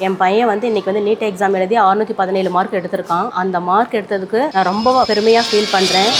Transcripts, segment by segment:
என் பையன் வந்து இன்னைக்கு வந்து நீட் எக்ஸாம் எழுதி 617 மார்க் எடுத்திருக்கான். அந்த மார்க் எடுத்ததுக்கு நான் ரொம்ப பெருமையாக ஃபீல் பண்ணுறேன்.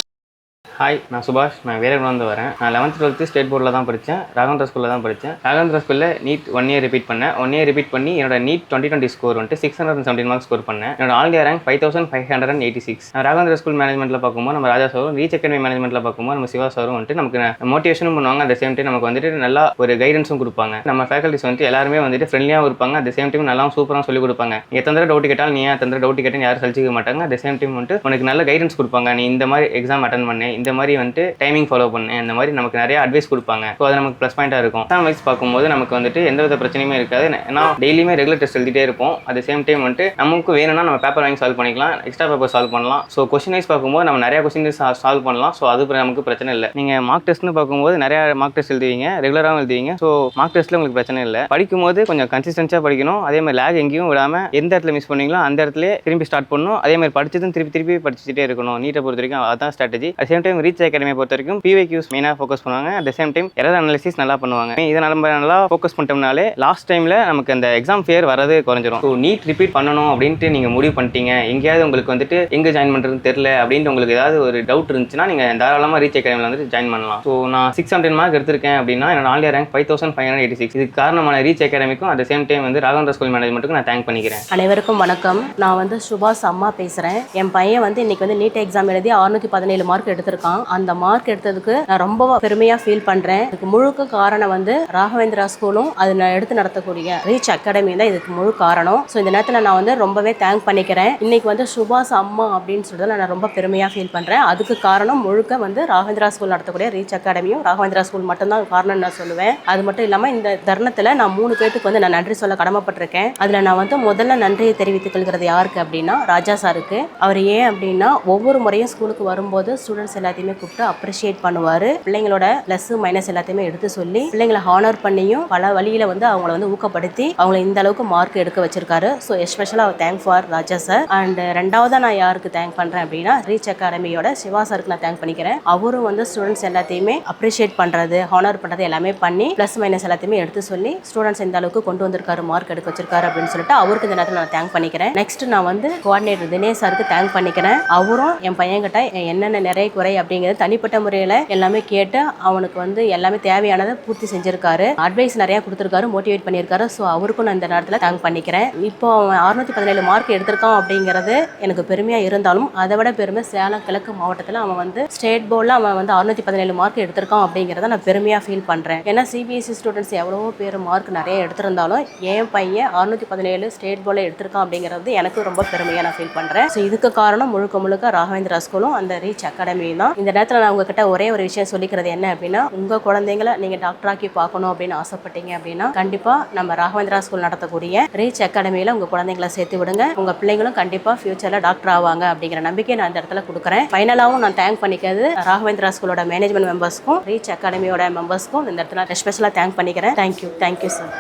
ஹாய், நான் சுபாஷ். நான் வேலூர்லேருந்து வரேன். நான் 11th 12th ஸ்டேட் போர்டில் தான் படித்தேன். ராகவேந்திரா ஸ்கூலில் தான் படித்தேன். ராகவேந்திரா ஸ்கூலில் நீட் 1 இயர் ரிப்பீட் பண்ணேன். 1 இயர் ரிப்பீட் பண்ணி என்னோட நீட் 2020 ஸ்கோர் வந்துட்டு 617 மார்க்ஸ் ஸ்கோர் பண்ணேன். என்னோட all India rank 5586. Raghavendra school மேனேஜ்மெண்ட்டில் பார்க்கும்போது நம்ம ராஜா சாரும், ரீச் அகாடமி மேனேஜ்மெண்ட்டில் பார்க்கும்போது நம்ம சிவா சாரும் வந்துட்டு நமக்கு மோட்டிவேஷனும் பண்ணுவாங்க. அட் சேம் டைம் நமக்கு வந்துட்டு நல்லா ஒரு கைடன்ஸும் கொடுப்பாங்க. நம்ம ஃபேக்கல்ட்டிஸ் வந்துட்டு எல்லாருமே வந்துட்டு ஃப்ரெண்ட்லியாக இருப்பாங்க. அட் சேம் டைம் நல்லா சூப்பராக சொல்லிக் கொடுப்பாங்க. எத்தனை டவுட் கேட்டாலும் நீ எத்தனை டவுட் கேட்டால் யாரும் சலிச்சிக்க மாட்டாங்க. அட் சேம் டைம் வந்துட்டு உனக்கு நல்ல கைடன்ஸ் கொடுப்பாங்க. நீ இந்த மாதிரி எக்ஸாம் அட்டன் பண்ணு, இந்த மாதிரி வந்துட்டு டைமிங் ஃபாலோ பண்ணேன், இந்த மாதிரி நமக்கு நிறைய அட்வைஸ் கொடுப்பாங்க. ஸோ அது நமக்கு ப்ளஸ் பாயிண்டாக இருக்கும். எக்ஸாம் வைஸ் பார்க்கும்போது நமக்கு வந்துட்டு எந்த வித பிரச்சனையுமே இருக்காது. ஏன்னா டெய்லியுமே ரெகுலர் டெஸ்ட் எழுதிட்டே இருப்போம். அட் சேம் டைம் வந்துட்டு நமக்கு வேணும்னா நம்ம பேப்பர் வாங்கி சால்வ் பண்ணிக்கலாம், எக்ஸ்ட்ரா பேப்பர் சால்வ் பண்ணலாம். ஸோ கொஸ்டின் வைஸ் பார்க்கும்போது நம்ம நிறைய கொஸ்டின் சால்வ் பண்ணலாம். ஸோ அது நமக்கு பிரச்சனை இல்லை. நீங்கள் மார்க் டெஸ்ட்னு பார்க்கும்போது நிறைய மார்க் டெஸ்ட் எழுதுவீங்க, ரெகுலராகவும் எழுதுவீங்க. ஸோ மார்க் டெஸ்ட்டில் உங்களுக்கு பிரச்சனை இல்லை. படிக்கும்போது கொஞ்சம் கன்சிஸ்டன்ஸாக படிக்கணும். அதே மாதிரி லேக் எங்கேயும் விடாமல் எந்த இடத்துல மிஸ் பண்ணீங்களோ அந்த இடத்துல திரும்பி ஸ்டார்ட் பண்ணணும். அதே மாதிரி படிச்சதும் திருப்பி படிச்சுட்டே இருக்கணும். நீட்டை பொறுத்த வரைக்கும் அதான் strategy. At same time reach அகாடமியை பொறுத்த வரைக்கும் PYQs மெயினாக ஃபோக்கஸ் பண்ணுவாங்க. At the same time error analysis நல்லா பண்ணுவாங்க. இதை நம்ம நல்லா ஃபோக்கஸ் பண்ணிட்டோம்னாலே லாஸ்ட் டைமில் நமக்கு அந்த எக்ஸாம் ஃபேர் வரது குறைஞ்சிரும். ஸோ நீட் ரிப்பீட் பண்ணணும் அப்படின்ட்டு நீங்கள் முடிவு பண்ணிட்டீங்க, எங்கேயாவது உங்களுக்கு வந்துட்டு எங்கே ஜாயின் பண்ணுறதுன்னு தெரியல அப்படின்ட்டு உங்களுக்கு ஏதாவது ஒரு டவுட் இருந்துச்சுன்னா நீங்கள் தாராளமாக ரீச் அகாடமியில் வந்துட்டு ஜாயின் பண்ணலாம். ஸோ நான் 617 மார்க் எடுத்திருக்கேன் அப்படின்னா என்னோட ஆல் இந்தியா ரேங்க் 5586. இதுக்கு காரணமான ரீச் அகாடமிக்கும் அட் சேம் டைம் வந்து ராகவேந்திரா ஸ்கூல் மேனேஜ்மெண்ட்டுக்கும் நான் தேங்க் பண்ணிக்கிறேன். அனைவருக்கும் வணக்கம். நான் வந்து சுபாஷ் அம்மா பேசுகிறேன். என் பையன் வந்து இன்னைக்கு வந்து நீட் எக்ஸாம் எழுதி 617 மார்க் எடுத்திருக்கான். அந்த மார்க் எடுத்ததுக்கு நான் ரொம்ப பெருமையாக ஃபீல் பண்ணுறேன். இதுக்கு முழுக்க காரணம் வந்து ராகவேந்திரா ஸ்கூலும் அது நான் எடுத்து நடத்தக்கூடிய ரீச் அகாடமி தான் இதுக்கு முழு காரணம். ஸோ இந்த நேரத்தில் நான் வந்து ரொம்பவே தேங்க் பண்ணிக்கிறேன். இன்னைக்கு வந்து சுபாஷ் அம்மா அப்படின்னு சொல்றதுல நான் ரொம்ப பெருமையாக ஃபீல் பண்ணுறேன். அதுக்கு காரணம் முழுக்க வந்து ராகவேந்திரா ஸ்கூல் நடத்தக்கூடிய ரீச் அகாடமியும் ராகவேந்திரா ஸ்கூல் மட்டும்தான் காரணம்னு நான் சொல்லுவேன். அது மட்டும் இல்லாமல் இந்த தருணத்தில் நான் 3 பேருக்கு வந்து நான் நன்றி சொல்ல கடமைப்பட்டிருக்கேன். அதில் நான் வந்து முதல்ல நன்றியை தெரிவித்துக் கொள்கிறது யாருக்கு அப்படின்னா ராஜா சாருக்கு. அவர் ஏன் அப்படின்னா ஒவ்வொரு முறையும் ஸ்கூலுக்கு வரும்போது ஸ்டூடெண்ட்ஸ் எல்லாத்தையுமே கூப்பிட்டு அப்ரிஷியேட் பண்ணுவார். பிள்ளைங்களோட ப்ளஸ் மைனஸ் எல்லாத்தையுமே எடுத்து சொல்லி பிள்ளைங்களை ஹானர் பண்ணியும் பல வழியில வந்து அவங்கள வந்து ஊக்கப்படுத்தி அவங்கள இந்த அளவுக்கு மார்க் எடுக்க வச்சிருக்காரு. ஸோ எஸ்பெஷலாக அவர் thank for Raja sir. And ரெண்டாவதா நான் யாருக்கு தேங்க் பண்றேன் அப்படின்னா ரீச் அகாடமியோட சிவா சாருக்கு நான் தேங்க் பண்ணிக்கிறேன். அவரும் வந்து ஸ்டூடெண்ட்ஸ் எல்லாத்தையுமே அப்ரிஷியேட் பண்றது, ஹானர் பண்றது எல்லாமே பண்ணி ப்ளஸ் மைனஸ் எல்லாத்தையுமே எடுத்து சொல்லி ஸ்டூடெண்ட்ஸ் இந்த அளவுக்கு கொண்டு வந்திருக்காரு, மார்க் எடுக்க வச்சிருக்காரு அப்படின்னு சொல்லிட்டு அவருக்கு இந்த நேரத்தில் நான் தேங்க் பண்ணிக்கிறேன். நெக்ஸ்ட் நான் வந்து கோஆர்டினேட்டர் தினேஷ் சாருக்கு தேங்க் பண்ணிக்கிறேன். அவரும் என் பையன்கிட்ட என்னென்ன நிறைய குறை அப்படிங்கிறது தனிப்பட்ட முறையில் எல்லாமே கேட்டு அவனுக்கு வந்து எல்லாமே தேவையானதை பூர்த்தி செஞ்சிருக்காரு. அட்வைஸ் நிறைய கொடுத்துருக்காரு, மோட்டிவேட் பண்ணியிருக்காரு. ஸோ அவருக்கும் நான் இந்த நேரத்தில் தேங்க் பண்ணிக்கிறேன். இப்போ அவன் 617 மார்க் எடுத்திருக்கான் அப்படிங்கிறது எனக்கு பெருமையாக இருந்தாலும் அதை விட பெருமை சேலம் கிழக்கு மாவட்டத்தில் அவன் வந்து ஸ்டேட் போர்டில் அவன் வந்து 617 மார்க் எடுத்திருக்கான் அப்படிங்கிறத நான் பெருமையாக ஃபீல் பண்ணுறேன். ஏன்னா CBSE ஸ்டூடெண்ட்ஸ் எவ்வளவோ பேர் மார்க் நிறைய எடுத்திருந்தாலும் என் பையன் 617 ஸ்டேட் போர்டில் எடுத்திருக்கான் அப்படிங்கிறது எனக்கு ரொம்ப பெருமையாக நான் ஃபீல் பண்ணுறேன். ஸோ இதுக்கு காரணம் முழுக்க ராகவேந்திரா ஸ்கூலும் அந்த ரீச் அகாடமி தான். இந்த நேரத்தில் நான் உங்ககிட்ட ஒரே ஒரு விஷயம் சொல்லிக்கிறது என்ன அப்படின்னா, உங்க குழந்தைங்களை நீங்க டாக்டராக்கி பார்க்கணும் அப்படின்னு ஆசைப்பட்டீங்க அப்படின்னா கண்டிப்பா நம்ம ராகவேந்திரா ஸ்கூல் நடத்தக்கூடிய ரீச் அகாடமியில உங்க குழந்தைங்களை சேர்த்து விடுங்க. உங்க பிள்ளைங்களும் கண்டிப்பா ஃபியூச்சர்ல டாக்டர் ஆவாங்க அப்படிங்கிற நம்பிக்கை நான் இந்த இடத்துல கொடுக்குறேன். ஃபைனலாவும் நான் தேங்க் பண்ணிக்கிறது ராகவேந்திரா ஸ்கூலோட மேனேஜ்மெண்ட் மெம்பர்ஸ்க்கும் ரீச் அகாடமியோட மெம்பர்ஸ்க்கும் இந்த இடத்துல ஸ்பெஷலா தேங்க் பண்ணிக்கிறேன். Thank you sir.